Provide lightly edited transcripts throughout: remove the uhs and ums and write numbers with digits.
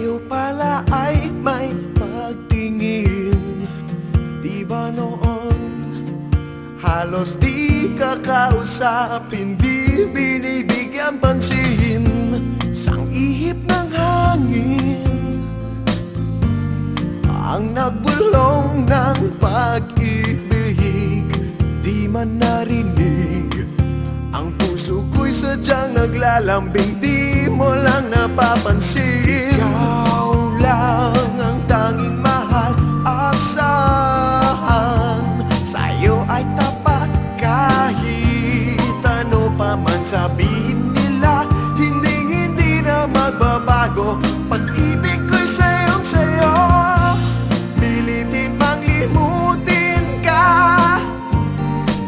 Sa'yo pala ay may pagtingin. Di ba noon halos di ka kausap, hindi binibigyan pansin. Sang ihip ng hangin ang nagbulong ng pag-ibig. Di man narinig, ang puso ko'y sadyang naglalambing. Di mo lang napapansin. Ikaw lang ang tanging mahal, asahan. Sa'yo ay tapat kahit ano pa man sabihin nila. Hindi na magbabago. Pag-ibig ko'y sa'yong sa'yo. Pilitin mang limutin ka,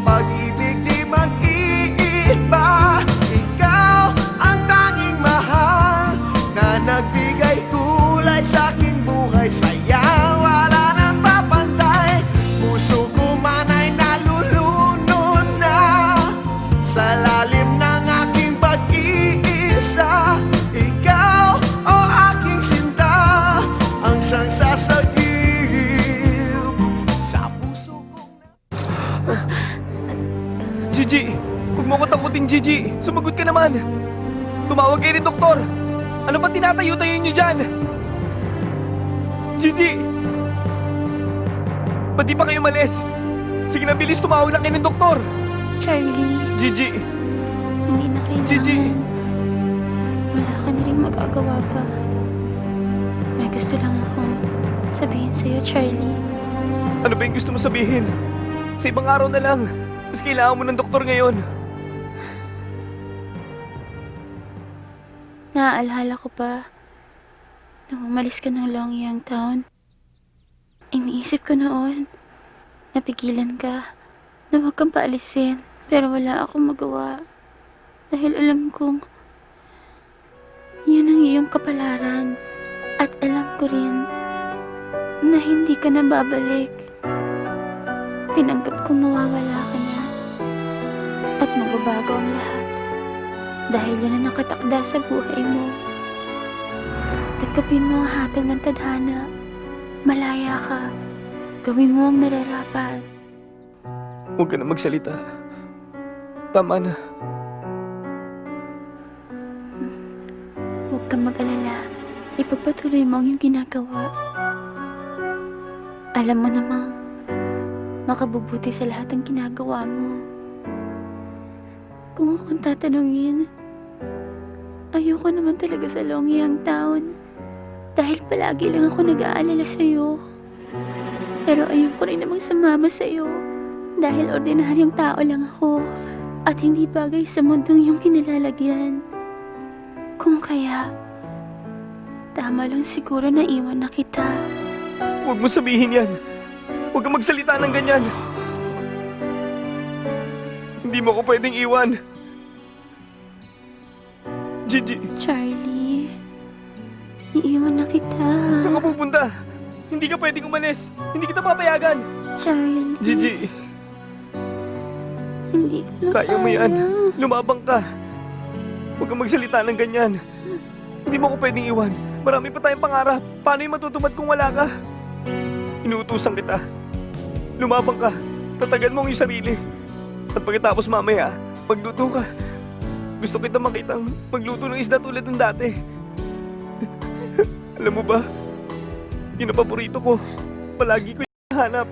pag-ibig di mag-iiba. Ikaw ang tanging mahal na nagbigay kulay sa aking buhay. Saya wala nang papantay. Puso ko man ay nalulunod na sa lalim ng aking pag-iisa. Ikaw o aking sinta, ang siyang sasagip sa puso kong Gigi! Huwag mo ko takutin, Gigi! Sumagot ka naman! Tumawag kayo rin, doktor! Ano ba tinatayo-tayo niyo dyan? Gigi! Ba't di pa kayo malis? Sige na, bilis, tumawag na kayo ng doktor! Charlie, Gigi! hindi na kailangan. Gigi! Wala ka na rin magagawa pa. May gusto lang akong sabihin sa'yo, Charlie. Ano ba yung gusto mo sabihin? Sa ibang araw na lang. Mas kailangan mo ng doktor ngayon. Naaalala ko pa nung umalis ka ng Longyang Town. Iniisip ko noon, napigilan ka na huwag kang paalisin. Pero wala akong magawa. Dahil alam kong yun ang iyong kapalaran. At alam ko rin na hindi ka na babalik. Tinanggap kong mawawala ka na at magbabago ang lahat. Dahil yun ang nakatakda sa buhay mo. Tanggapin mo ang hatol ng tadhana. Malaya ka. Gawin mo ang nararapat. Huwag ka na magsalita. Tama na. Huwag kang mag-alala. Ipagpatuloy mo ang iyong ginagawa. Alam mo namang makabubuti sa lahat ang ginagawa mo. Kung akong tatanungin, ayoko naman talaga sa Longyang Town. Dahil palagi lang ako nag-aalala sa'yo. Pero ayoko rin namang sumama sa'yo. Dahil ordinaryong tao lang ako. At hindi bagay sa mundong iyong kinilalagyan. Kung kaya, tama lang siguro na iwan na kita. Huwag mo sabihin yan. Huwag kang magsalita ng ganyan. Hindi mo ako pwedeng iwan. Gigi, Charlie, iiwan na kita. saan ka pupunta? Hindi ka pwedeng umalis. Hindi kita papayagan. Charlie, Gigi, hindi ko na kaya mo yan. Lumabang ka. Huwag kang magsalita ng ganyan. Hindi mo ako pwedeng iwan. Marami pa tayong pangarap. Paano yung matutupad kung wala ka? Inuutusan kita. Lumabang ka. Tatagan mo ang iyong sarili. At pagkatapos mamaya, magluto ka. Gusto kita makitang magluto ng isda tulad ng dati. Alam mo ba? Yun ang paborito ko. Palagi ko yung hanap.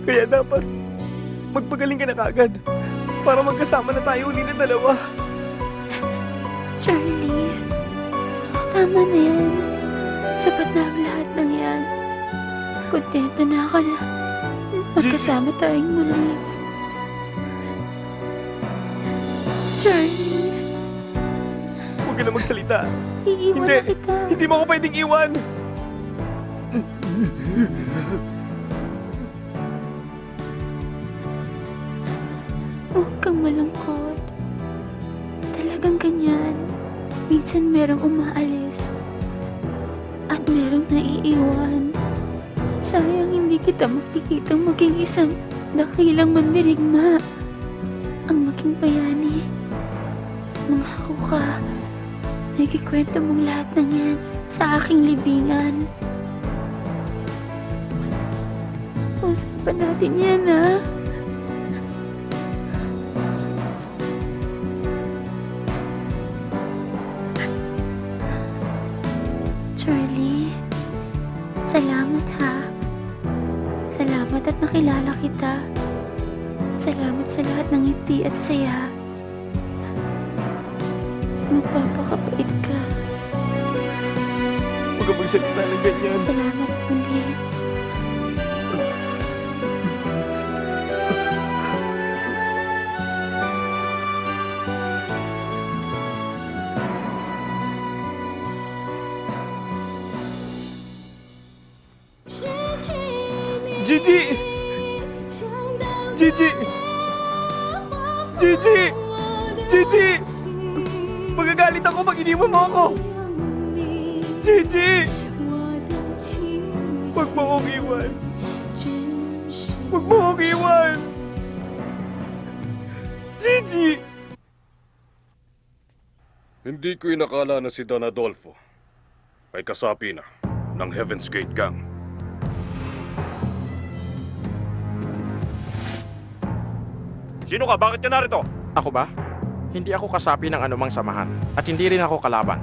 Kaya dapat magpagaling ka na kaagad para magkasama na tayo uli na dalawa. Charlie, tama na yan. Sapat na ang lahat ng yan. Kontento na ako na magkasama tayong muli. Charlie, Huwag ka na magsalita. iiwan Hindi. na kita. Hindi mo ako pwedeng iwan. Huwag kang malungkot. Talagang ganyan. Minsan merong umaalis at merong naiiwan. Sayang hindi kita makikitang maging isang dakilang mandirigma. Ang maging bayani. Mangako ka Nakikwento mong lahat ng yan sa aking libingan. Usapan natin yan, ha? Charlie, salamat ha. Salamat at nakilala kita. Salamat sa lahat ng ngiti at saya. Magpapakabait ka. Huwag ka magsalita ng ganyan. Salamat muli. Gigi! Gigi! Gigi! Gigi! Magagalit ako pag iniwan mo ako! Gigi! Huwag mo akong iwan! Huwag mo akong iwan! Gigi! Hindi ko inakala na si Don Adolfo ay kasapi na ng Heaven's Gate Gang. Sino ka? Bakit ka narito? Ako ba? Hindi ako kasapi ng anumang samahan at hindi rin ako kalaban.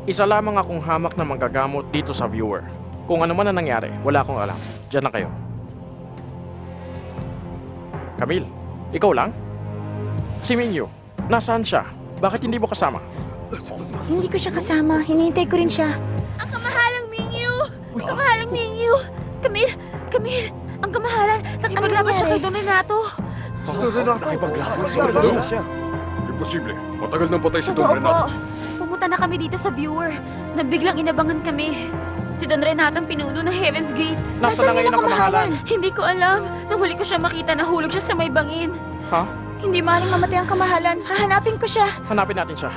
Isa lamang akong hamak na manggagamot dito sa viewer. Kung ano man ang nangyari, wala akong alam. Diyan na kayo. Camille, ikaw lang? Si Minyo, nasaan siya? Bakit hindi mo kasama? Hindi ko siya kasama. Hinihintay ko rin siya. Ang kamahalang Mingyu! Ang kamahalang Mingyu! Camille! Camille! Ang kamahalan! Nakipaglaban siya kay Don Renato! Nakipaglaban siya? Imposible. Matagal nang patay si Don Renato. Pumunta na kami dito sa viewer na biglang inabangan kami. Si Don Renato ang pinuno ng Heaven's Gate. Nasaan na ngayon ang kamahalan? Hindi ko alam. Nang huli ko siya makita, nahulog siya sa may bangin. Ha? Hindi maaaring mamatay ang kamahalan. Hahanapin ko siya. Hanapin natin siya.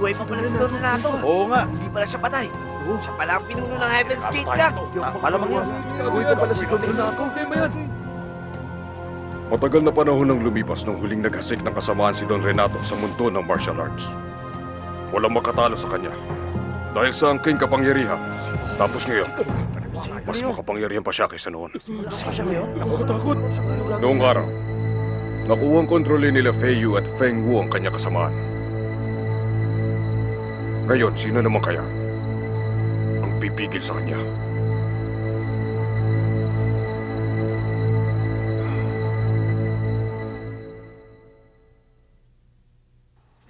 Buhay pa pala si Don Renato. Oo nga. Hindi pala siya patay. Siya pala ang pinuno ng Heaven's Gate Gang. Malamang yun. Uy pa pala si Don Renato. Matagal na panahon nang lumipas nung huling naghasik ng kasamaan si Don Renato sa mundo ng martial arts. Walang makatalo sa kanya. Dahil sa angking kapangyarihan. Tapos ngayon, mas makapangyarihan pa siya kaysa noon. Nakakatakot. Noong araw, nakuha ang kontrole nila Fei Yu at Feng Wu ang kanya kasamaan. Ngayon, sino naman kaya ang pipigil sa kanya?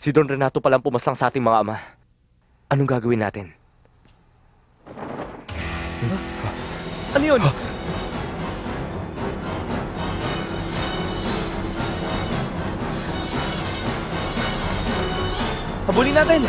Si Don Renato palang pumaslang sa ating mga ama. Anong gagawin natin? Ano yun? Habulin natin!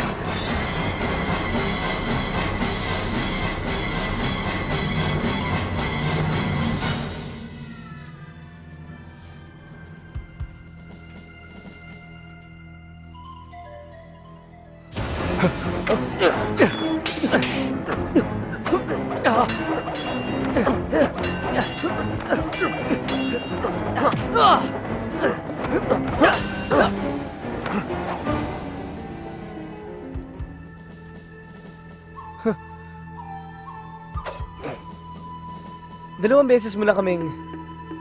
Dalawang beses mo na kaming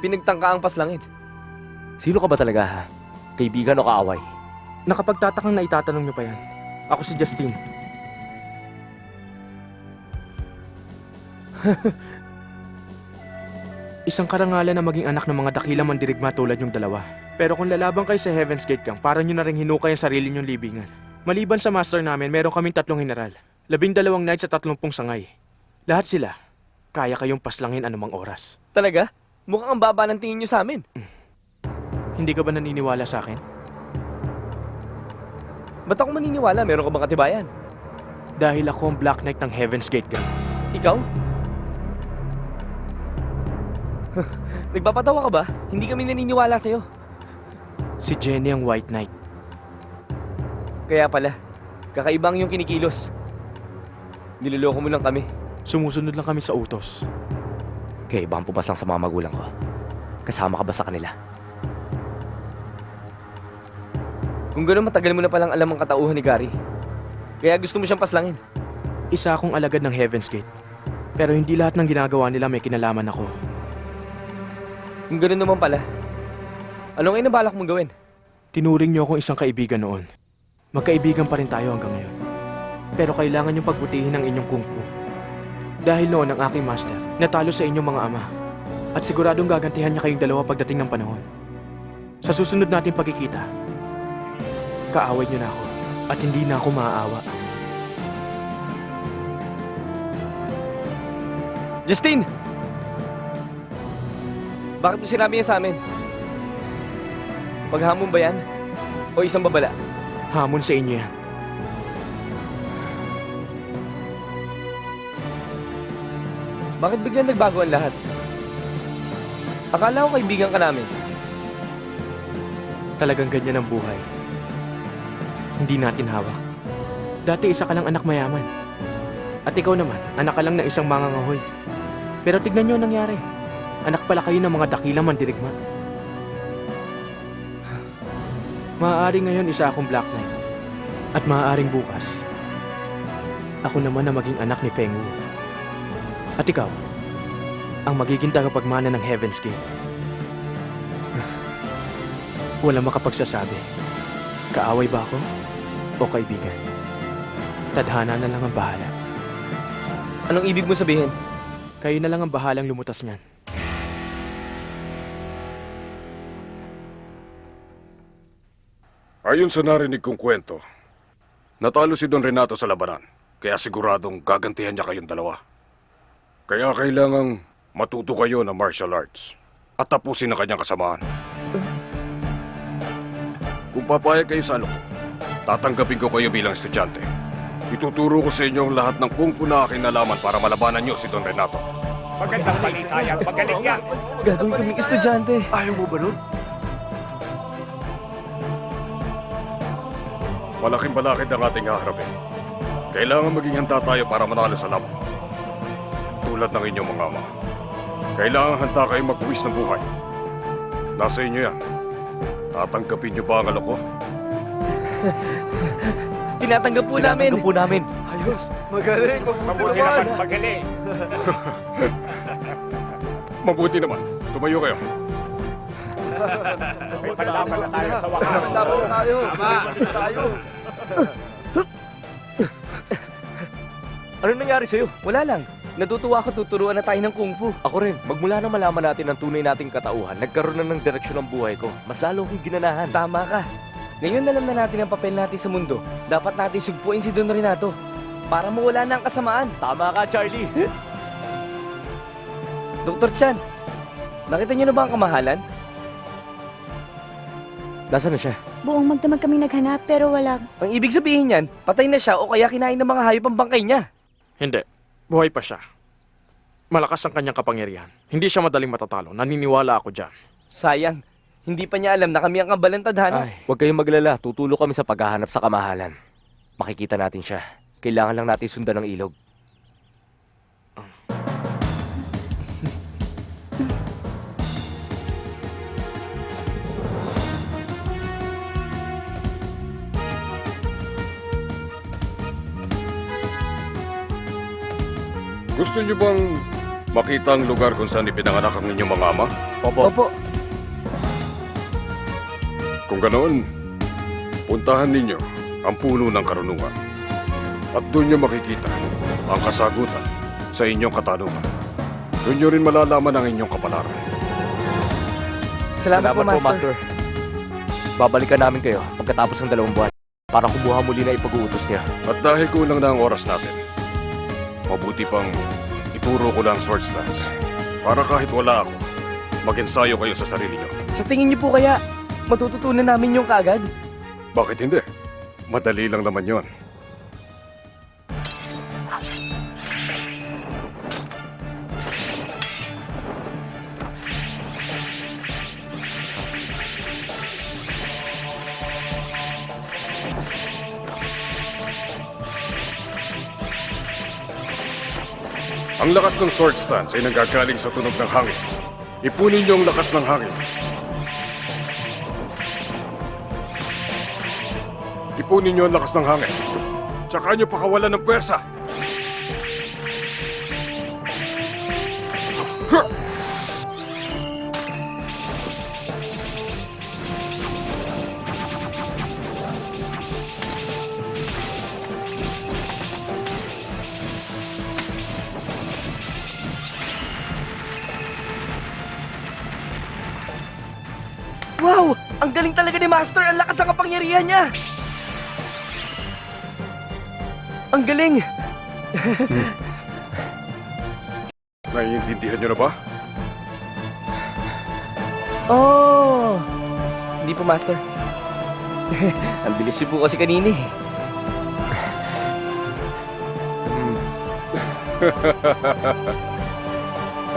pinagtangkaang paslangin. Sino ka ba talaga, ha? Kaibigan o kaaway? Nakapagtatakang na itatanong niyo pa yan. Ako si Justine. Isang karangalan na maging anak ng mga dakilang mandirigma tulad yung dalawa. Pero kung lalaban kayo sa Heaven's Gate Gang, para nyo na rin hinukay ang sarili nyong libingan. Maliban sa master namin, meron kaming 3 general. 12 knights at 30 sangay. Lahat sila, kaya kayong paslangin anumang oras. Talaga? Mukhang ang baba ng tingin nyo sa amin. Hindi ka ba naniniwala sa akin? Ba't ako maniniwala? Meron ka bang katibayan? Dahil ako ang Black Knight ng Heaven's Gate Gang. Ikaw? Nagpapatawa ka ba? Hindi kami naniniwala sa'yo. Si Jenny ang White Knight. Kaya pala, kakaibang yung kinikilos. Niloloko mo lang kami. Sumusunod lang kami sa utos. Kaya iba ang pumaslang sa mga magulang ko. Kasama ka ba sa kanila? Kung gano'n, matagal mo na palang alam ang katauhan ni Gary. Kaya gusto mo siyang paslangin. Isa akong alagad ng Heaven's Gate. Pero hindi lahat ng ginagawa nila may kinalaman ako. Kung gano'n naman pala, ano ngayon na balak mong gawin? Tinuring niyo akong isang kaibigan noon. Magkaibigan pa rin tayo hanggang ngayon. Pero kailangan niyong pagbutihin ang inyong kung fu. Dahil noon ang aking master, natalo sa inyong mga ama. At siguradong gagantihan niya kayong dalawa pagdating ng panahon. Sa susunod nating pagkikita, kaaway niyo na ako at hindi na ako maaawa. Justin! Bakit mo sinabi yan sa amin? Paghamon ba yan? O isang babala? Hamon sa inyo yan. Bakit biglang nagbago ang lahat? Akala ko kaibigan ka namin. Talagang ganyan ang buhay. Hindi natin hawak. Dati isa ka lang anak mayaman. At ikaw naman, anak ka lang ng isang mangangahoy. Pero tignan niyo ang nangyari. Anak pala kayo ng mga dakilang mandirigma. Maaaring ngayon isa akong Black Knight. At maaaring bukas, ako naman na maging anak ni Feng Wu. At ikaw, ang magiging tagapagmana ng Heaven's Gate. Walang makapagsasabi. Kaaway ba ako o kaibigan? Tadhana na lang ang bahala. Anong ibig mo sabihin? Kayo na lang ang bahalang lumutas niyan. Ayon sa narinig kong kwento, natalo si Don Renato sa labanan, kaya siguradong gagantihan niya kayong dalawa. Kaya kailangang matuto kayo ng martial arts at tapusin ang kanyang kasamaan. Kung papayag kayo sa alok, tatanggapin ko kayo bilang estudyante. Ituturo ko sa inyo ang lahat ng kung fu na aking nalaman para malabanan niyo si Don Renato. Magandang paligsayan. Magaling yan. Gagawin kaming estudyante. Ayaw mo ba nun? Malaking balakid ang ating haharapin. Kailangan maging handa tayo para manalo sa laban. Tulad ng inyong mga ama. Kailangan handa kayong magbuwis ng buhay. Nasa inyo yan. Tatanggapin niyo ba ang alok ko? Tinatanggap po namin. Tinatanggap po namin. Ayos. Magaling. Mabuti naman. Magaling. Mabuti naman. Tumayo kayo. May palaban na tayo sa wakas. Laban na tayo. Tayo. Ano nangyari sa'yo? Wala lang. Natutuwa ako tuturuan na tayo ng kung fu. Ako rin. Magmula nang malaman natin ang tunay nating katauhan, nagkaroon na ng direksyon ang buhay ko. Mas lalo akong ginanahan. Tama ka. Ngayon alam na natin ang papel natin sa mundo. Dapat natin sugpuin si Don Renato para mawala na ang kasamaan. Tama ka, Charlie. Dr. Chan, nakita niyo na ba ang kamahalan? Nasaan na siya? Buong magdamag kami naghanap pero wala. Ang ibig sabihin niyan, patay na siya o kaya kinain ng mga hayop ang bangkay niya. Hindi. Buhay pa siya. Malakas ang kanyang kapangyarihan. Hindi siya madaling matatalo. Naniniwala ako dyan. Sayang, hindi pa niya alam na kami ang kabalang tadhana. Huwag kayong maglala. Tutulong kami sa paghahanap sa kamahalan. Makikita natin siya. Kailangan lang natin sundan ang ilog. Gusto niyo bang makita ang lugar kung saan ipinanganak ang inyong mga ama? Opo. Kung ganoon, puntahan ninyo ang puno ng karunungan. At doon niyo makikita ang kasagutan sa inyong katanungan. Doon niyo rin malalaman ang inyong kapalaran. Salamat po, Master. Babalikan namin kayo pagkatapos ng 2 buwan para kumuha muli na ipag-uutos niya. At dahil kulang na ang oras natin, mabuti pang ituro ko lang sword stance. Para kahit wala ako, mag-ensayo kayo sa sarili niyo. Sa tingin niyo po kaya, matututunan namin yung kaagad? Bakit hindi? Madali lang naman yon. Ang lakas ng sword stance ay nanggagaling sa tunog ng hangin. Ipunin niyo ang lakas ng hangin. Ipunin niyo ang lakas ng hangin. Tsaka niyo pakawalan ng pwersa. Wow! Ang galing talaga ni Master! Ang lakas ng kapangyarihan niya! Ang galing! Naiintindihan niyo na ba? Oh! Hindi po, Master. Ang bilis niyo po kasi kanina eh.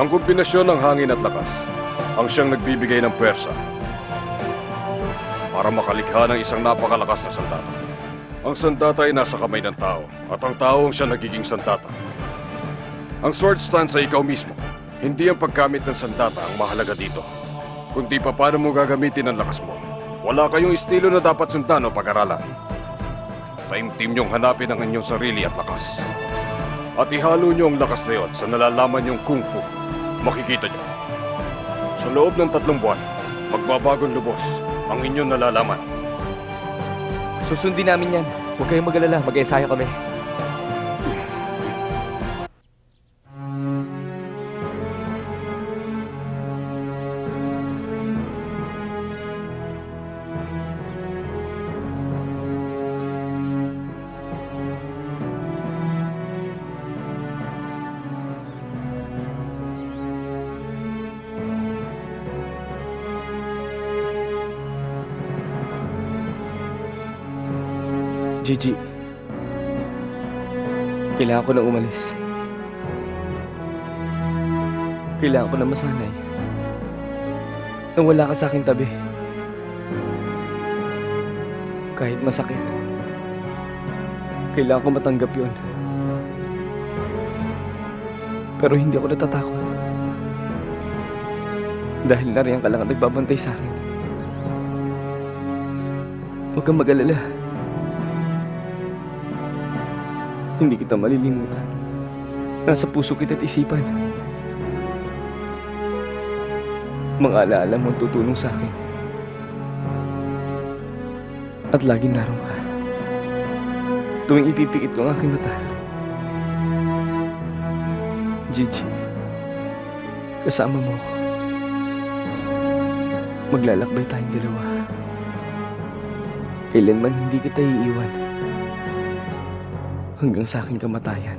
Ang kombinasyon ng hangin at lakas ang siyang nagbibigay ng pwersa para makalikha ng isang napakalakas na sandata. Ang sandata ay nasa kamay ng tao at ang tao ang siya nagiging sandata. Ang sword stand sa ikaw mismo. Hindi ang paggamit ng sandata ang mahalaga dito, kundi pa paano mo gagamitin ang lakas mo. Wala kayong estilo na dapat sundan o pag-aralan. Taimtim niyong hanapin ang inyong sarili at lakas. At ihalo niyo ang lakas na yon sa nalalaman niyong kung fu. Makikita niyo. Sa loob ng 3 buwan, magbabagong lubos ang inyong nalalaman. Susundin namin yan. Huwag kayong mag-alala. Mag-ensayo kami. Gigi, kailangan ko na umalis. Kailangan ko na masanay na wala ka sa aking tabi. Kahit masakit, kailangan ko matanggap yun. Pero hindi ako natatakot. Dahil nariyan ka lang ang nagbabantay sa akin. Huwag kang mag-alala. Hindi kita malilimutan. Nasa puso kita't isipan. Mga alaala mo ang tutulong sa akin. At laging naroon ka. Tuwing ipipikit ko ang aking mata. Gigi, kasama mo ako. Maglalakbay tayong dalawa. Kailanman hindi kita iiwan. Hanggang sa aking kamatayan.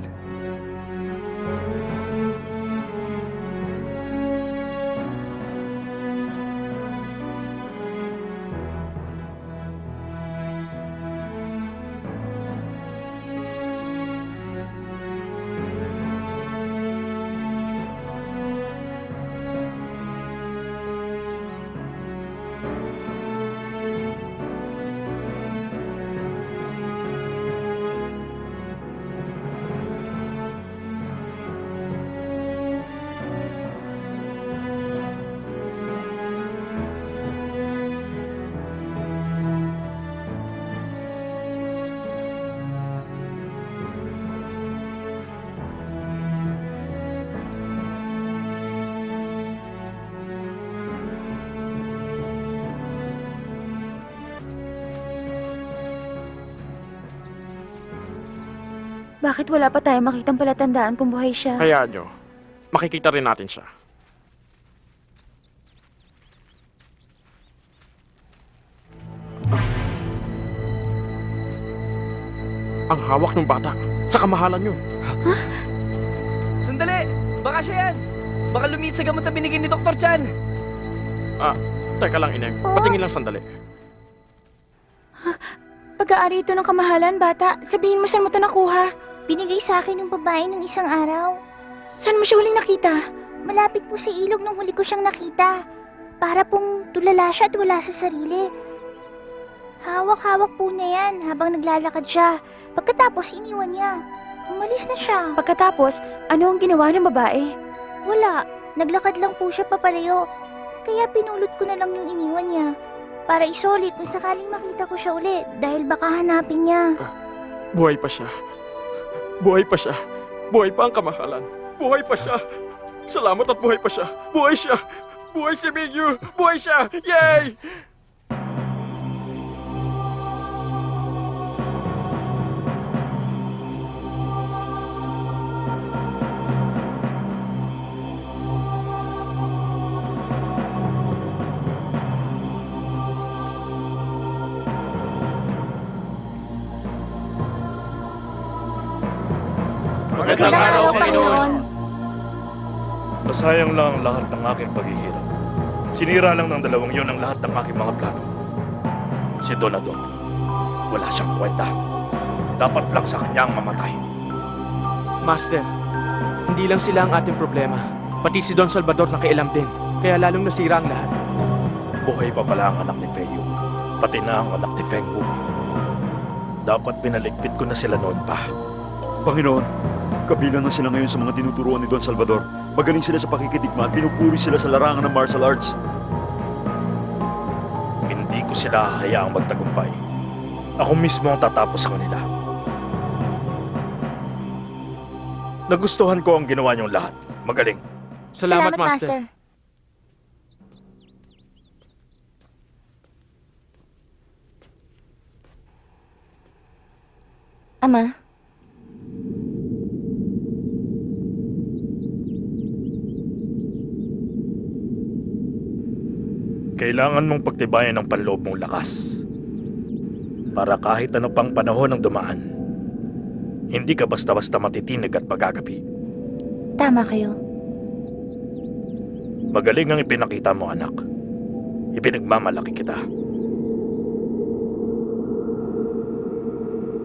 Bakit wala pa tayo makitang palatandaan kung buhay siya? Hayaan nyo. Makikita rin natin siya. Ang hawak ng bata. Sa kamahalan yun. Sandali! Baka siya yan! Baka lumit sa gamot na binigay ni Dr. Chan! Teka lang, Ineng. Patingin lang sandali. Pag-aari ito ng kamahalan, bata. Sabihin mo saan mo ito nakuha. Binigay sa akin ng babae ng isang araw. Saan mo siya huling nakita? Malapit po sa ilog nung huli ko siyang nakita. Para pong tulala siya at wala sa sarili. Hawak-hawak po niya yan habang naglalakad siya. Pagkatapos iniwan niya. Umalis na siya. Pagkatapos, ano ang ginawa ng babae? Wala. Naglakad lang po siya papalayo. Kaya pinulot ko na lang yung iniwan niya. para isoli kung sakaling makita ko siya ulit dahil baka hanapin niya. Buhay pa siya. Buhay pa siya. Buhay pa ang kamahalan. Buhay pa siya. Salamat at buhay pa siya. Buhay siya. Buhay si Mingyu. Buhay siya. Yay! Magandang araw, Panginoon. Nasayang lang ang lahat ng aking paghihirap. Sinira lang ng dalawang yon ang lahat ng aking mga plano. Si Don Adolfo, wala siyang kwenta. Dapat lang sa kanya ang mamatay. Master, hindi lang sila ang ating problema. Pati si Don Salvador nakialam din. Kaya lalong nasira ang lahat. Buhay pa pala ang anak ni Feyo. Pati na ang anak ni Feng Wu. Dapat pinaligpit ko na sila noon pa. Panginoon, kabilang na sila ngayon sa mga tinuturuan ni Don Salvador. Magaling sila sa pakikidigma at pinupuri sila sa larangan ng martial arts. Hindi ko sila hayaang magtagumpay. Ako mismo ang tatapos sa kanila. Nagustuhan ko ang ginawa niyong lahat. Magaling. Salamat, Master. Ama, Kailangan mong pagtibayan ng panloob mong lakas. Para kahit ano pang panahon ang dumaan, hindi ka basta-basta matitinig at magagabi. tama kayo. Magaling ang ipinakita mo, anak. Ipinagmamalaki kita.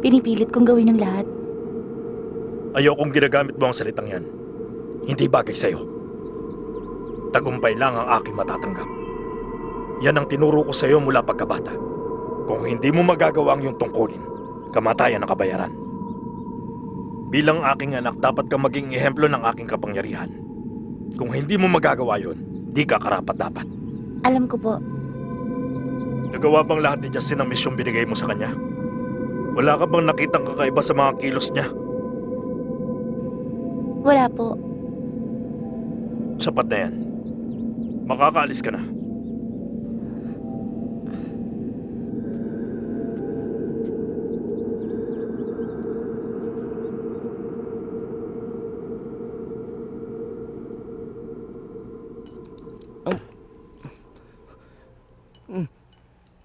Pinipilit kong gawin ang lahat. Ayokong ginagamit mo ang salitang yan. Hindi bagay sa'yo. Tagumpay lang ang aking matatanggap. Yan ang tinuro ko sa'yo mula pagkabata. Kung hindi mo magagawa ang iyong tungkulin, kamatayan ang kabayaran. Bilang aking anak, dapat kang maging ehemplo ng aking kapangyarihan. Kung hindi mo magagawa yon, di ka karapat-dapat. Alam ko po. Nagawa bang lahat ni Justin ang misyong binigay mo sa kanya? Wala ka bang nakitang kakaiba sa mga kilos niya? Wala po. Sapat na yan. Makakaalis ka na.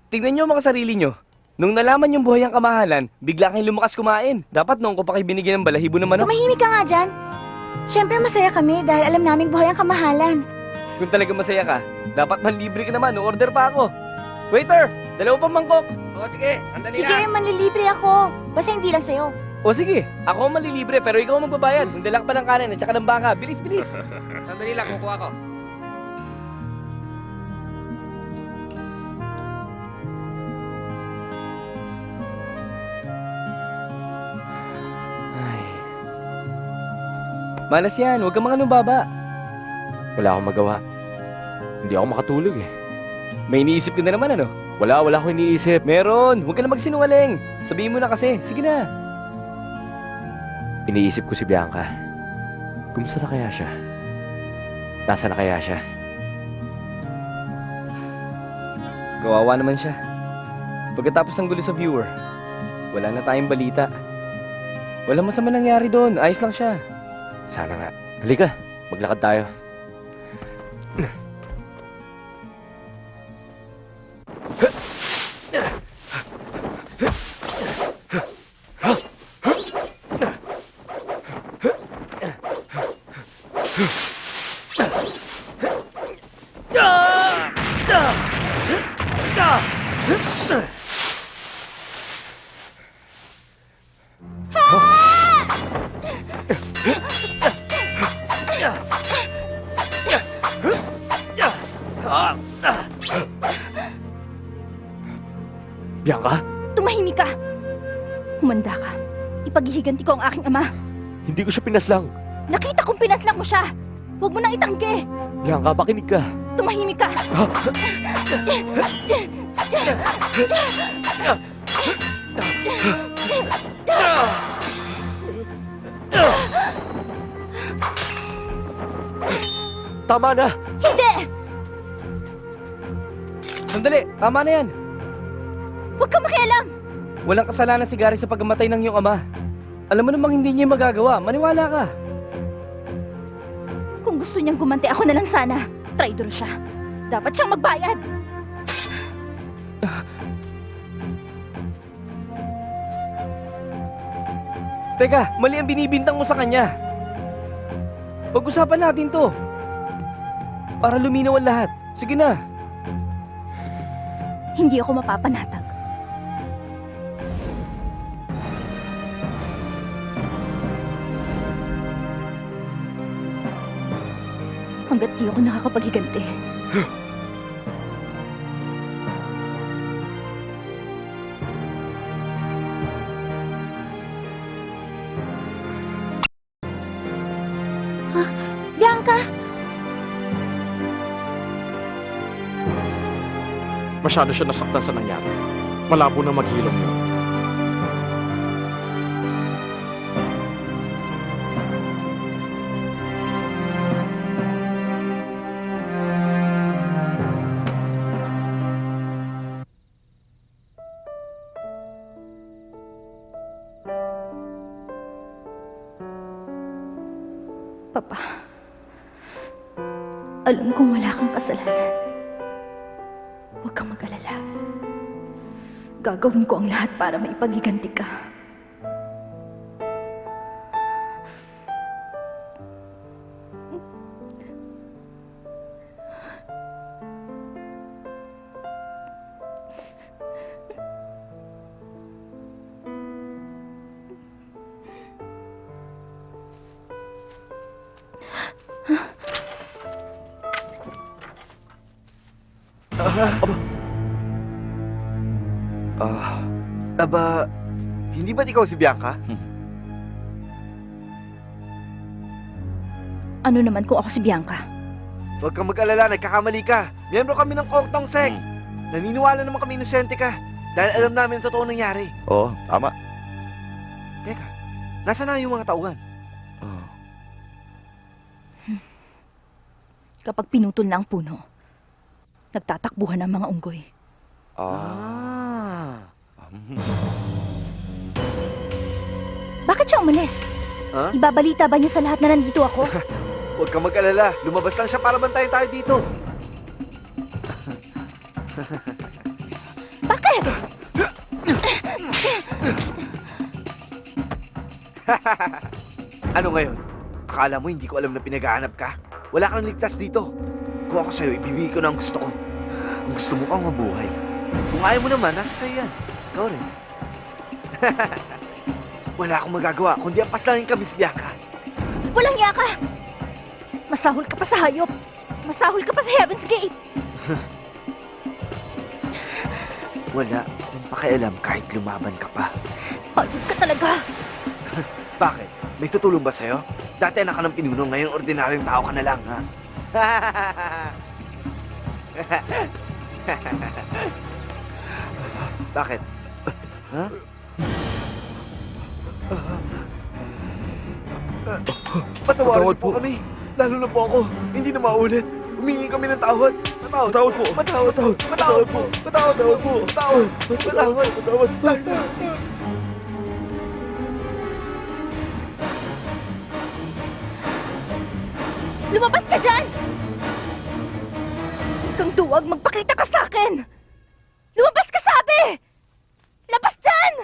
Tingnan niyo mga sarili niyo. Nung nalaman yung buhay ang kamahalan, bigla kayong lumakas kumain. Dapat noon ko pa kayo binigyan ng balahibo ng manok. Tumahimik ka nga dyan. Siyempre masaya kami dahil alam naming buhay ang kamahalan. Kung talaga masaya ka, dapat manlibre ka naman. Order pa ako. Waiter, dalawa pang mangkok. O sige, sandali Sige, manlilibre ako. Basta hindi lang sa'yo. O sige, ako ang manlilibre pero ikaw ang magbabayad. Magdala ka pa ng kanin at saka ng baka. Bilis, bilis. Sandali lang, kukuha ko. Ay. Malas yan, huwag kang mga baba. Wala akong magawa. Hindi ako makatulog eh. May iniisip ka na naman ano? Wala akong iniisip. Meron, huwag ka na magsinungaling. Sabihin mo na kasi, sige na. Iniisip ko si Bianca. Kumusta na kaya siya? Nasaan na kaya siya? Kawawa naman siya. Pagkatapos ng gulo sa viewer, wala na tayong balita. Walang masama nangyari doon, ayos lang siya. Sana nga. Halika, maglakad tayo. Bianca? Tumahimik ka. Humanda ka. Ipaghihiganti ko ang aking ama. Hindi ko siya pinaslang. Nakita kong pinaslang mo siya. Huwag mo nang itanggi. Bianca, makinig ka. Tumahimik ka. Tama na! Hindi! Sandali! Tama na yan! Huwag kang makialam! Walang kasalanan si Gary sa pagkamatay ng iyong ama. Alam mo namang hindi niya magagawa. Maniwala ka. Kung gusto niyang gumanti, ako na lang sana. Traidor siya. Dapat siyang magbayad. Teka, mali ang binibintang mo sa kanya. Pag-usapan natin to. Para luminaw ang lahat. Sige na. Hindi ako mapapanatag. Hanggat di ako nakakapaghiganti. Bianca! Masyado siya nasaktan sa nangyari. Malabo na maghilom yun. Papa, alam kong wala kang kasalanan. Huwag kang mag-alala. Gagawin ko ang lahat para maipaghiganti ka. Hindi ba't ikaw si Bianca? Ano naman kung ako si Bianca? Huwag kang mag-alala, nagkakamali ka. Miyembro kami ng Koktong Sek. Naniniwala naman kami inosente ka. Dahil alam namin ang totoo nangyari. Oo, tama. Teka, nasa na yung mga tauhan? Kapag pinutol na ang puno, nagtatakbuhan ang mga unggoy. Bakit siya umalis? Ha? Ibabalita ba niya sa lahat na nandito ako? Huwag kang mag-alala. Lumabas lang siya para bantayan tayo dito. Bakit? Ano ngayon? Akala mo hindi ko alam na pinag-aanap ka? Wala kang ligtas dito. Kung ako sa'yo, ibibigay ko na ang gusto ko. Kung gusto mo pang mabuhay. Kung ayaw mo naman, nasa sa'yo yan. Ikaw rin. Wala akong magagawa, kundi ang paslangin ka, Miss Bianca. Walang iya ka! Masahol ka pa sa hayop! Masahol ka pa sa Heaven's Gate! Wala akong pakialam kahit lumaban ka pa. Hayop ka talaga! Bakit? May tutulong ba sa'yo? Dati anak ka ng pinuno, ngayon ordinaryong tao ka na lang, ha? Bakit? Ha? Patawarin po kami. Lalo na po ako. Hindi na maulit. Humingi kami ng tawad. Matawad po. Matawad po. Matawad po. Matawad po. Matawad. Matawad. Matawad. Please. Lumabas ka dyan! Kang duwag, magpakita ka sa akin! Lumabas ka, sabi! Labas dyan!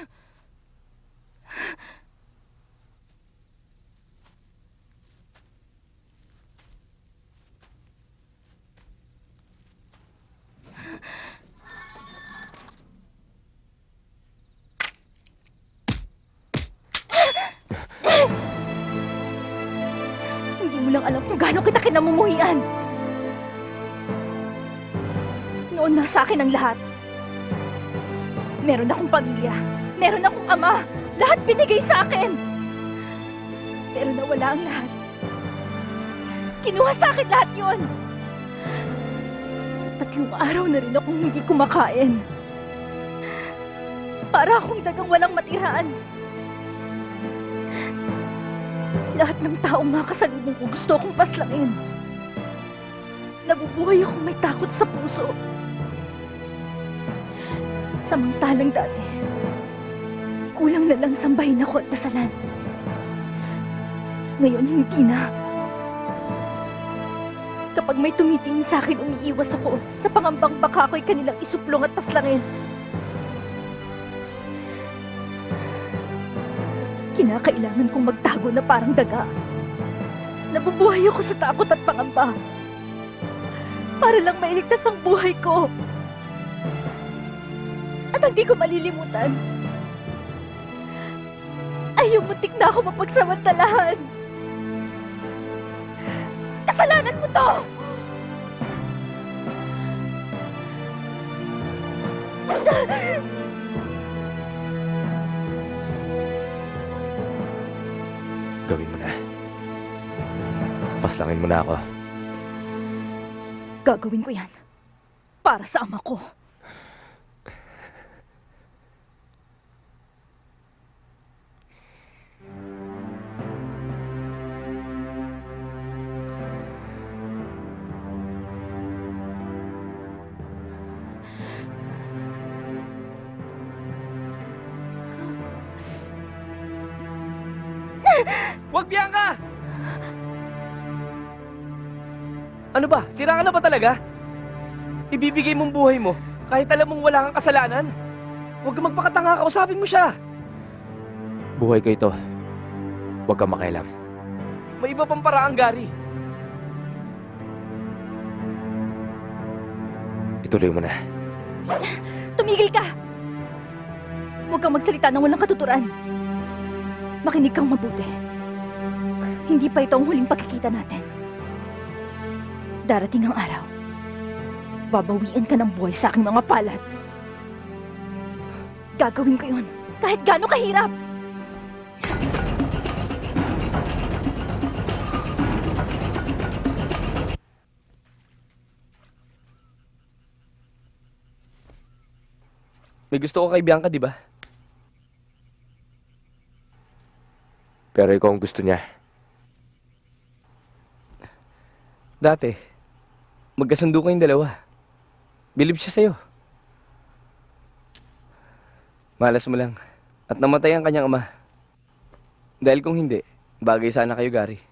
Hindi mo lang alam kung gaano kita kinamumuhian. Noon nasa akin ang lahat. Meron akong pamilya. Meron akong ama. Lahat binigay sa akin. Pero nawala ang lahat. Kinuha sa akin lahat yun. 3 araw na rin akong hindi kumakain. Para akong dagang walang matiraan. Lahat ng taong makasalubong ko gusto akong paslangin. Nabubuhay akong may takot sa puso. Samantalang dati, kulang na lang sambahin ako at dasalan. Ngayon hindi na. Kapag may tumitingin sa akin, umiiwas ako sa pangambang baka ako'y kanilang isuplong at paslangin. Kinakailangan kong magtago na parang daga. Nabubuhay ako sa takot at pangamba. Para lang mailigtas ang buhay ko. At hindi ko malilimutan ay yung muntik na ako mapagsamantalahan. Kasalanan mo to! Gawin mo na. Paslangin mo na ako. Gagawin ko yan. Para sa ama ko. Wag, Bianca! Ano ba? Sira ka na ba talaga? Ibibigay mong buhay mo kahit alam mong wala kang kasalanan. Huwag kang magpakatanga, kausapin mo siya. Buhay ko ito. Huwag kang makialam. May iba pang paraan, Gary. Ituloy mo na. Tumigil ka! Huwag kang magsalita ng walang katuturan. Makinig kang mabuti. Hindi pa ito ang huling pagkikita natin. Darating ang araw. Babawiin ka ng buhay sa aking mga palad. Gagawin ko yun, kahit gaano kahirap. May gusto ko kay Bianca, di ba? Pero ikaw ang gusto niya. Dati, magkasundo kayong dalawa. Bilib siya sa'yo. Malas mo lang. At namatay ang kanyang ama. Dahil kung hindi, bagay sana kayo, Gary.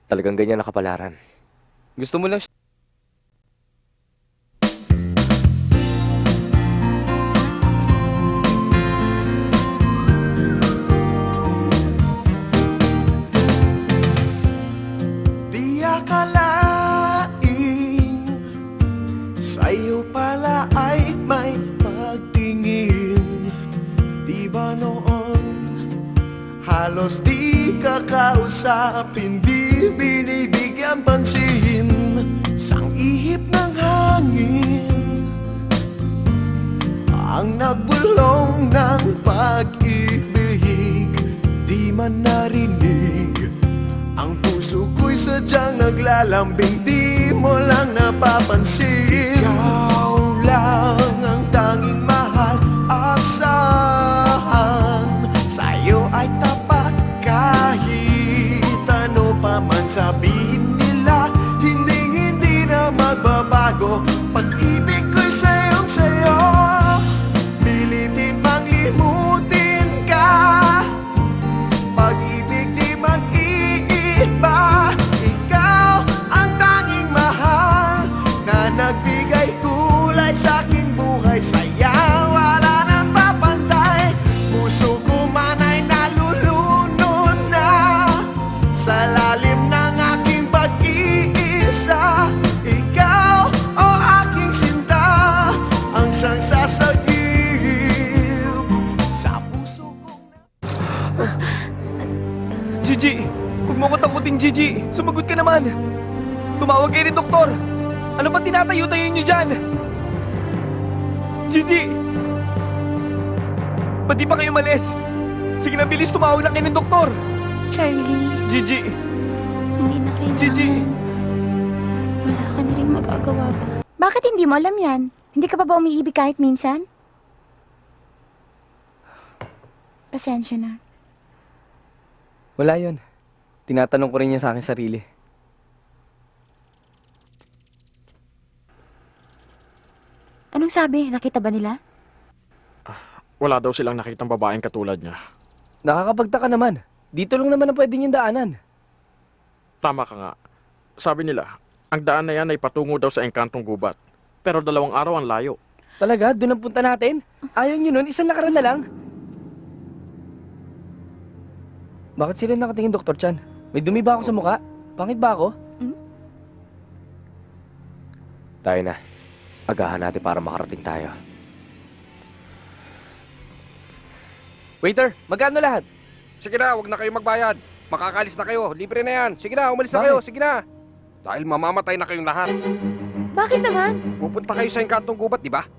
Talagang ganyan nakapalaran. Gusto mo lang siya. Di akalain sa'yo pala ay may pagtingin. Di ba noon halos di ka kausapin, di binibigyan pansin sang ihip ng hangin ang nagbulong ng pag-ibig. Di man narinig ang puso ko'y sadyang naglalambing, di mo lang napapansin. Ikaw lang ang tanging mahal, asahan. Sa'yo ay tapat kahit ano pa man sabihin nila. Hindi na magbabago, pag-ibig ko'y sayong-sayo. Pilitin mang limutin ka, pag-ibig di mag-iiba. Ikaw ang tanging mahal na nagbigay kulay sa aking buhay. Saya wala nang papantay, puso ko man ay nalulunod na sa lalim ng aking pag-iisa. Ikaw o aking sinta ang siyang sasagip sa puso kong Gigi! Huwag mo ko takutin, Gigi! Sumagot ka naman! Tumawag kayo rin, doktor! Ano ba tinatayo-tayo niyo dyan? Gigi! Ba't di pa kayo malis? Sige na, bilis, tumawag na kayo ng doktor! Charlie, Gigi! hindi na kailangan. Gigi! Wala ka na rin magagawa pa. Bakit hindi mo alam yan? Hindi ka pa ba umiibig kahit minsan? Pasensya na. Wala yon. Tinatanong ko rin niya sa akin sarili. Anong sabi? Nakita ba nila? Wala daw silang nakitang babaeng katulad niya. Nakakapagtaka naman. Dito lang naman ang pwede niyang daanan. Tama ka nga. Sabi nila, ang daan na yan ay patungo daw sa engkantong gubat. Pero 2 araw ang layo. Talaga? Doon ang punta natin? Ayaw niyo nun? Isang lakaran na lang? Bakit sila nakatingin, Dr. Chan? May dumi ba ako sa mukha? Pangit ba ako? Tayo na. Agahan natin para makarating tayo. Waiter, magkano lahat? Sige na, huwag na kayo magbayad. Makakalis na kayo. Libre na yan. Sige na, umalis na Bakit? kayo. Sige na. Dahil mamamatay na kayong lahat. Bakit naman? Pupunta kayo sa engkantong gubat, di ba?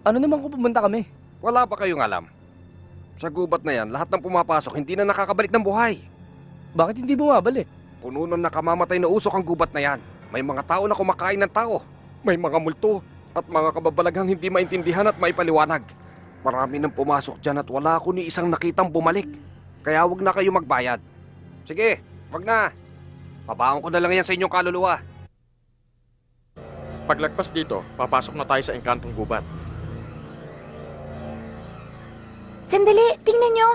Ano naman kung pumunta kami? Wala ba kayong alam? Sa gubat na yan, lahat ng pumapasok hindi na nakakabalik ng buhay. Bakit hindi bumabalik? Puno ng nakamamatay na usok ang gubat na yan. May mga tao na kumakain ng tao. May mga multo at mga kababalaghang hindi maintindihan at maipaliwanag. Marami nang pumasok dyan at wala ako ni isang nakitang bumalik. Kaya wag na kayo magbayad. Sige, wag na. Pabaon ko na lang yan sa inyong kaluluwa. Paglagpas dito, papasok na tayo sa engkantong gubat. Sandali, tingnan nyo.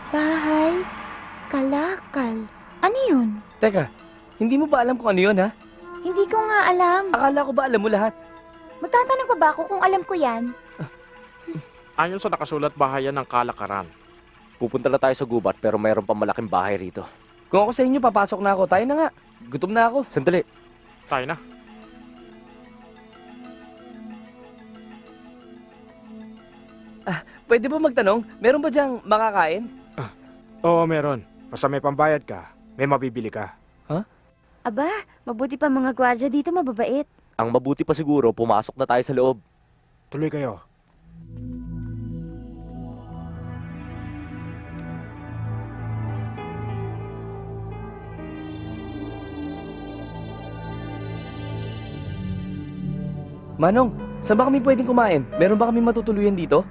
Bahay, kalakal. Ano yun? Teka, hindi mo ba alam kung ano yun, ha? Hindi ko nga alam. Akala ko ba alam mo lahat? Magtatanong pa ba ako kung alam ko yan? Ayon sa nakasulat, bahayan ng kalakaran. Pupunta na tayo sa gubat pero mayroon pang malaking bahay rito. Kung ako sa inyo, papasok na ako. Tayo na nga. Gutom na ako. Sandali. Tayo na. Pwede ba magtanong? Meron ba diyang makakain? Oo, meron. Basta may pambayad ka, may mabibili ka. Aba, mabuti pa mga gwardiya dito, mababait. Ang mabuti pa siguro, pumasok na tayo sa loob. Tuloy kayo. Manong, saan ba kami pwedeng kumain? Meron ba kami matutuluyan dito?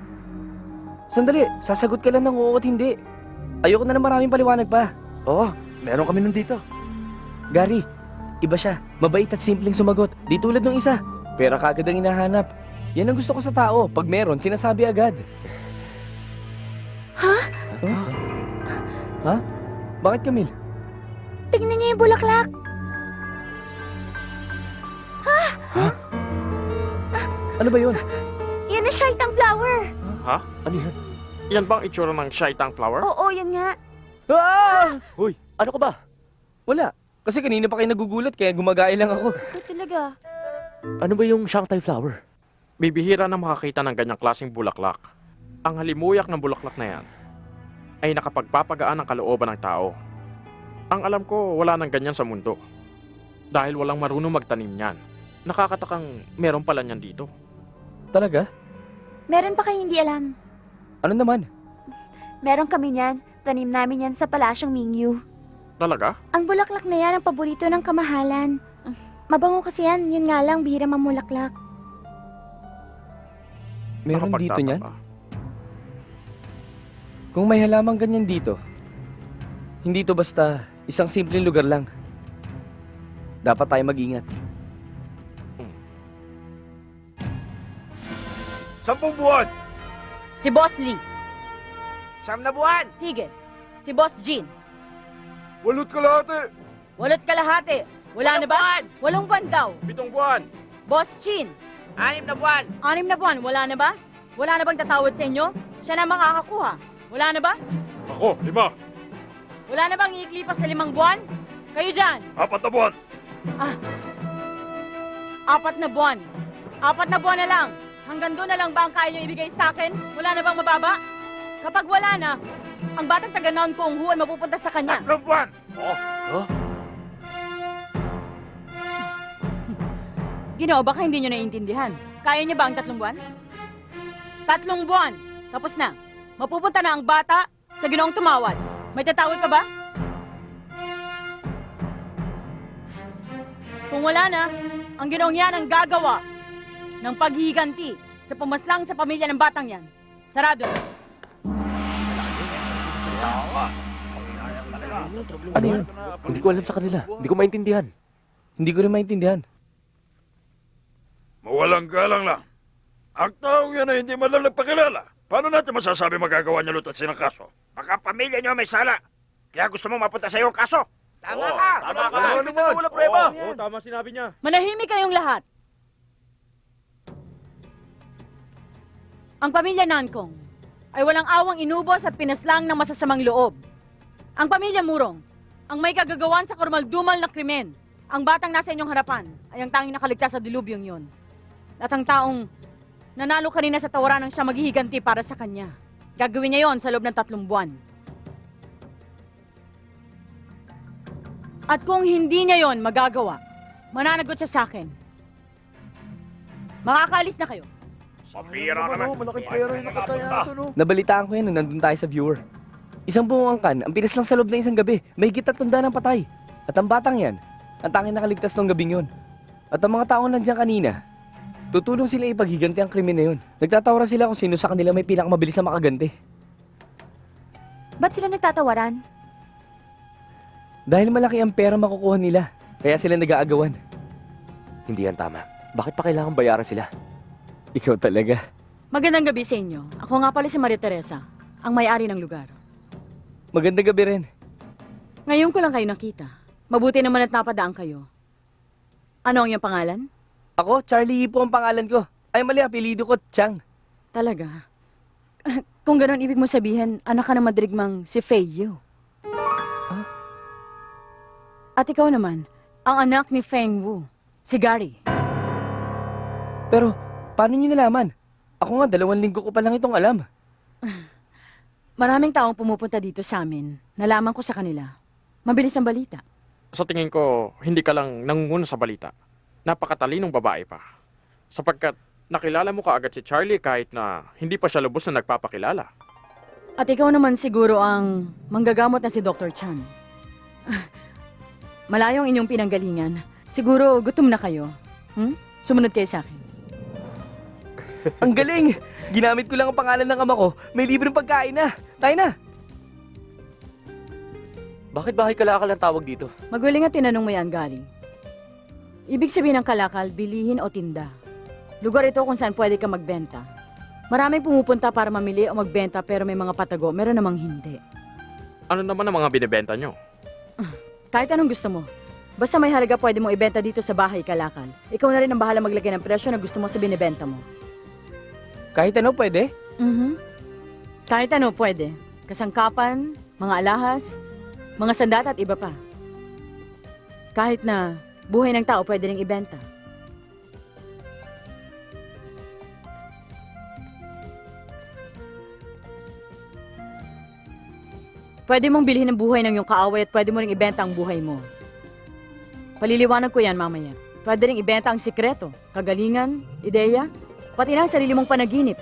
Sandali, sasagot ka lang ng oo at hindi. Ayoko na ng maraming paliwanag pa. Oo, meron kami nandito. Gary, iba siya. Mabait at simpleng sumagot. Di tulad ng isa. Pera kagad ang hinahanap. Yan ang gusto ko sa tao. Pag meron, sinasabi agad. Ha? Ha? Bakit, Camille? Tingnan niyo yung bulaklak. Ano ba yun? Yan ang shaitang flower. Ha? Ano yun? Yan ba ang itsura ng shaitang flower? Oo, yan nga. Ah! Hoy, ano ka ba? Wala. Kasi kanina pa kayo nagugulat kaya gumagaya lang ako. Ito talaga. Ano ba yung Shanghai flower? Bibihira na makakita ng ganyang klaseng bulaklak. Ang halimuyak ng bulaklak na yan ay nakapagpapagaan ng kalooban ng tao. Ang alam ko, wala nang ganyan sa mundo. Dahil walang marunong magtanim niyan. Nakakatakang meron pala niyan dito. Talaga? Meron pa kayo hindi alam. Ano naman? Meron kami niyan. Tanim namin yan sa Palasyong Mingyu. Talaga? Ang bulaklak na yan ang paborito ng kamahalan. Mabango kasi yan. Yun nga lang, bihira mamulaklak. Meron dito Nakapagtataka. niyan? Kung may halamang ganyan dito, hindi to basta isang simpleng lugar lang. Dapat tayo mag-ingat. 10 buwan! Si Boss Lee. 9 na buwan! Sige. Si Boss Jean. 8 kalahati! 8 kalahati. Wala na ba? 8 buwan daw. 7 buwan! Boss Chin. 6 na buwan! 6 na buwan. Wala na ba? Wala na bang tatawad sa inyo? Siya na makakakuha. Wala na ba? Ako, 5. Wala na bang iikli pa sa 5 buwan? Kayo dyan. 4 na buwan. 4 na buwan. 4 na buwan na lang. Hanggang doon na lang ba ang kaya niyo ibigay sa akin? Wala na bang mababa? Kapag wala na, ang batang taga-Noun Kung Hu ay mapupunta sa kanya. 3 buwan! Ginoo, baka hindi niyo naiintindihan. Kaya niyo ba ang 3 buwan? 3 buwan. Tapos na. Mapupunta na ang bata sa Ginoong tumawad. May tatawid ka ba? Kung wala na, Ang ginoong yan ang gagawa ng paghihiganti sa pumaslang sa pamilya ng batang yan. Sarado. Ano yun? Hindi ko alam sa kanila. Hindi ko maintindihan. Hindi ko rin maintindihan. Mawalang galang lang. Ang taong yan ay hindi man lang nagpakilala. Paano natin masasabi magagawa niya lutasin ng kaso? Baka pamilya niyo may sala. Kaya gusto mo mapunta sa iyo ang kaso. Tama ka! Tama ka! Oo naman! Wala prueba. Oo, Oo, tama sinabi niya. Manahimik kayong lahat. Ang pamilya Nankong ay walang awang inubos at pinaslang ng masasamang loob. Ang pamilya Murong, ang may kagagawan sa karumaldumal na krimen. Ang batang nasa inyong harapan ay ang tanging nakaligtas sa dilubyong yon. At ang taong nanalo kanina sa tawaran ng siya maghihiganti para sa kanya. Gagawin niya yon sa loob ng 3 buwan. At kung hindi niya yon magagawa, mananagot siya sa akin. Makakaalis na kayo. Pabira naman. Malaking pera yung nakataya ito, no? Nabalitaan ko yan nung nandun tayo sa viewer. Isang buong angkan, ang pinas lang sa loob ng isang gabi. May higit 300 ng patay. At ang batang yan, ang tanging nakaligtas ng gabing yon. At ang mga taong nandiyan kanina, tutulong sila ipaghiganti ang krimen na yun. Nagtatawara sila kung sino sa kanila may pinakamabilis na makaganti. Ba't sila nagtatawaran? Dahil malaki ang pera makukuha nila, kaya sila nag-aagawan. Hindi yan tama. Bakit pa kailangan bayaran sila? Ikaw talaga. Magandang gabi sa inyo. Ako nga pala si Maria Teresa, ang may-ari ng lugar. Magandang gabi rin. Ngayon ko lang kayo nakita. Mabuti naman at napadaan kayo. Ano ang iyong pangalan? Ako, Charlie po ang pangalan ko. Ay mali, apelido ko, Chang. Talaga? Kung ganon ibig mo sabihin, anak ka ng madirigmang si Fei Yu. Huh? At ikaw naman, ang anak ni Feng Wu, si Gary. Pero, paano niyo nalaman? Ako nga, 2 linggo ko pa lang itong alam. Maraming taong pumupunta dito sa amin. Nalaman ko sa kanila. Mabilis ang balita. Sa tingin ko, hindi ka lang nangunguna sa balita. Napakatalinong babae pa. Sapagkat nakilala mo kaagad si Charlie kahit na hindi pa siya lubos na nagpapakilala. At ikaw naman siguro ang manggagamot na si Dr. Chan. Malayong inyong pinanggalingan. Siguro gutom na kayo. Sumunod kayo sa akin. Ang galing! Ginamit ko lang ang pangalan ng ama ko. May libreng pagkain na. Tayo na! Bakit bahay kalakal ang tawag dito? Magaling at tinanong mo yan, Gary. Ibig sabihin ng kalakal, bilihin o tinda. Lugar ito kung saan pwede ka magbenta. Maraming pumupunta para mamili o magbenta pero may mga patago, meron namang hindi. Ano naman ang mga binibenta nyo? Kahit anong gusto mo. Basta may halaga pwede mong ibenta dito sa bahay kalakal. Ikaw na rin ang bahala maglagay ng presyo na gusto mo sa binibenta mo. Kahit ano pwede? Kahit ano pwede. Kasangkapan, mga alahas, mga sandata at iba pa. Kahit na buhay ng tao pwede ring ibenta. Pwede mong bilhin ang buhay ng iyong kaaway at pwede mo ring ibenta ang buhay mo. Paliliwanag ko yan mamaya. Pwede ring ibenta ang sikreto, kagalingan, ideya, pati na ang sarili mong panaginip.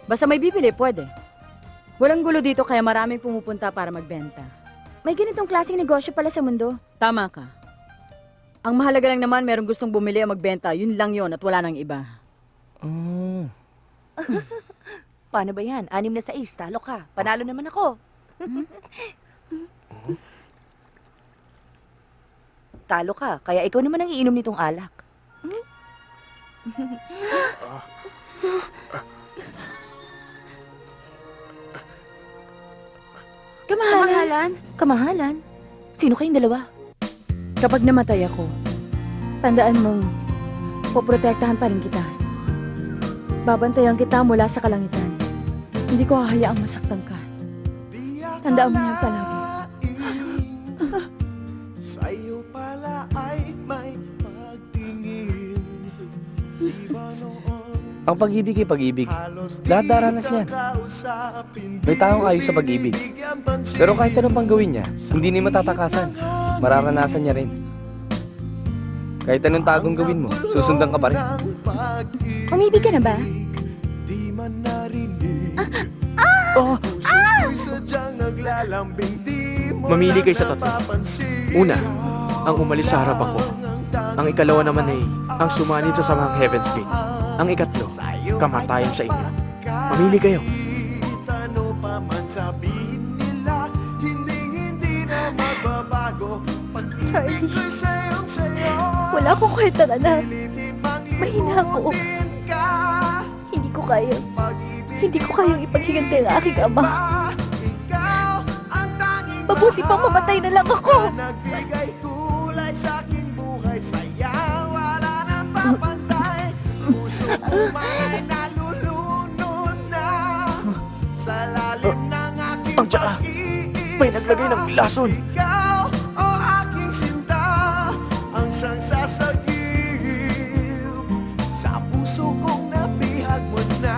Basta may bibili, pwede. Walang gulo dito kaya maraming pumupunta para magbenta. May ganitong klaseng negosyo pala sa mundo. Tama ka. Ang mahalaga lang naman merong gustong bumili o magbenta, yun lang yon at wala nang iba. Paano ba yan? 6-6, talo ka. Panalo naman ako. Talo ka, kaya ikaw naman ang iinom nitong alak. Kamahalan? Kamahalan? Sino kayong dalawa? Kapag namatay ako, tandaan mong poprotektahan pa rin kita. Babantayan kita mula sa kalangitan. Hindi ko hahayaang masaktan ka. Tandaan mo yan palagi. Sa'yo pala ay may pagtingin. Ang pag-ibig ay pag-ibig. Lahat daranas niyan. May taong ayos sa pag-ibig. Pero kahit anong pang gawin niya, hindi niya matatakasan. Mararanasan niya rin. Kahit anong tagong gawin mo, susundan ka pa rin. Umibig ka na ba? Mamili kayo sa tatlo. Una, ang umalis sa harapan ko. Ang ikalawa naman ay ang sumanib sa samang Heaven's Gate. Ang ikatlo, kamatayan sa inyo. Mamili kayo. Ano pa man sabihin nila, hindi na magbabago. Pag-ibig ko'y sayong-sayo. Wala akong kwenta, anak. Mahina ako. Hindi ko kaya. Hindi ko kayang ipaghigantay ang aking ama. Mabuti pang mamatay na lang ako. Nagbigay kulay sa aking buhay, saya wala nang papantay. Puso ko man ay nalulunod na sa lalim ng aking Ang tsaka, may naglagay ng lason. Ikaw o aking sinta, ang siyang sasagip sa puso kong nabihag mo na.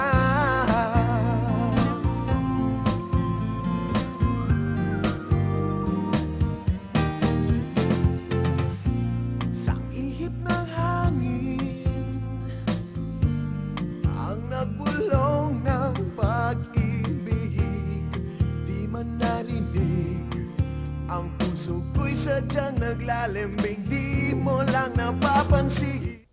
Sa ihip ng hangin, ang nagbulong ng pag-ibig, di man narinig. Ang puso ko'y sadyang naglalembing, di mo lang napapansin.